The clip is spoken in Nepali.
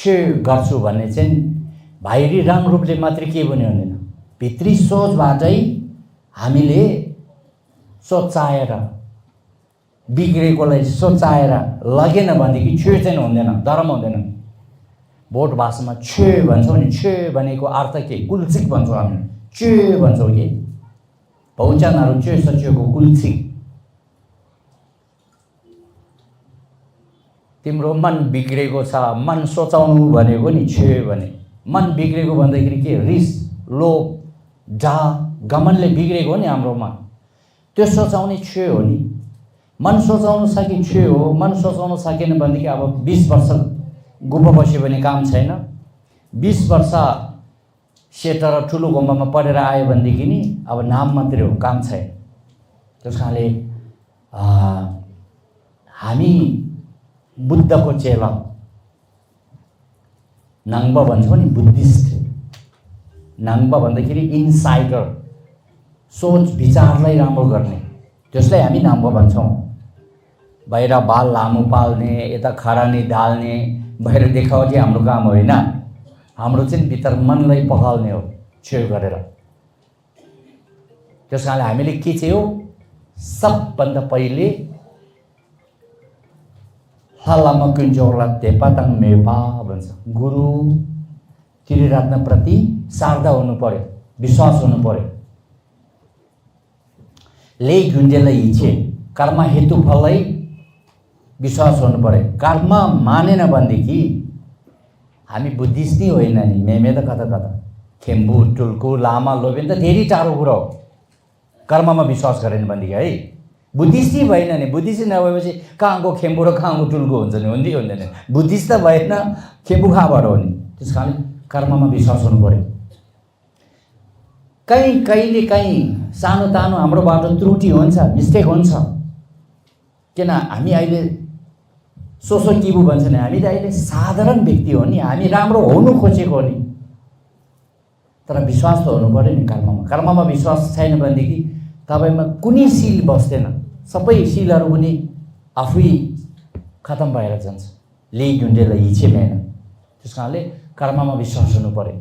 छे गर्छु भन्ने चाहिँ बाहिरी रङ रूपले मात्रै के पनि हुँदैन, भित्री सोचबाटै हामीले सोचाएर बिग्रेकोलाई सोचाएर लगेन भनेदेखि छे चाहिँ हुँदैन, धर्म हुँदैन। बोट भाषामा छे भन्छौँ नि, छे भनेको अर्थ के? कुलसिक भन्छौँ हामी, छे भन्छौँ कि बहुवचनहरू छे सचिएको कुलसिक। तिम्रो मन बिग्रेको छ, मन सोचाउनु भनेको नि छे भने। मन बिग्रेको भन्दाखेरि के? रिस, लोभ, डाह, घमण्डले बिग्रेको हो नि हाम्रो मन, त्यो सोचाउने छे हो नि। मन सोचाउनु सके छे हो, मन सोचाउनु सकेन भनेदेखि अब 20 वर्ष गुफा बस्यो भने काम छैन, 20 वर्ष सेटर ठुलो गुम्बामा पढेर आयो भनेदेखि नि अब नाम मात्रै हो, काम छैन। त्यस कारणले हामी बुद्धको चेला, नाङ्बा भन्छौँ नि, बुद्धिस्ट। नाङ्बा भन्दाखेरि इनसाइडर, सोच विचारलाई राम्रो गर्ने, त्यसलाई हामी नाङ्बा भन्छौँ। बाहिर बाल लामो पाल्ने, यता खरानी ढाल्ने, बाहिर देखावटी हाम्रो काम होइन। हाम्रो चाहिँ भित्र मनलाई पखाल्ने हो छेउ गरेर। त्यस कारणले हामीले के चाहिँ हो, सबभन्दा पहिले हलामा कुन्जोला तेपाताङ मेपा भन्छ, गुरु त्रिरत्नप्रति श्रद्धा हुनु पर्यो, विश्वास हुनु पर्यो। ले गुन्जेलाई इच्छे कर्म हेतु फललाई विश्वास हुनु पर्यो। कर्म मानेन भनेदेखि हामी बुद्धिस्ट नै होइन नि, मेमे त कता कता खेम्बु टुल्कु लामा लोभेन त धेरै टाढो कुरा हो। कर्ममा विश्वास गरेन भनेदेखि है बुद्धिस्ट नै भएन नि। बुद्धिस्ट नभएपछि कहाँको खेम्बु र कहाँको टुल्कु हुन्छ नि, हुँदै हुँदैन। बुद्धिस्ट त भएन, खेम्बु कहाँबाट हो नि। त्यस कारण कर्ममा विश्वास हुनु पर्यो। कहिले काहीँ सानो तानो हाम्रोबाट त्रुटि हुन्छ, मिस्टेक हुन्छ। किन हामी अहिले सोसो किबु भन्छ नि, हामी त अहिले साधारण व्यक्ति हो नि, हामी राम्रो हुनु खोजेको हो नि। तर विश्वास त हुनु पर्यो नि कर्ममा। कर्ममा विश्वास छैन भनेदेखि तपाईँमा कुनै सिल बस्दैन, सबै सिलहरू पनि आफै खतम भएर जान्छ। ले गुन्डेलाई इच्छे मेन। त्यस कारणले कर्ममा विश्वास हुनु पर्यो।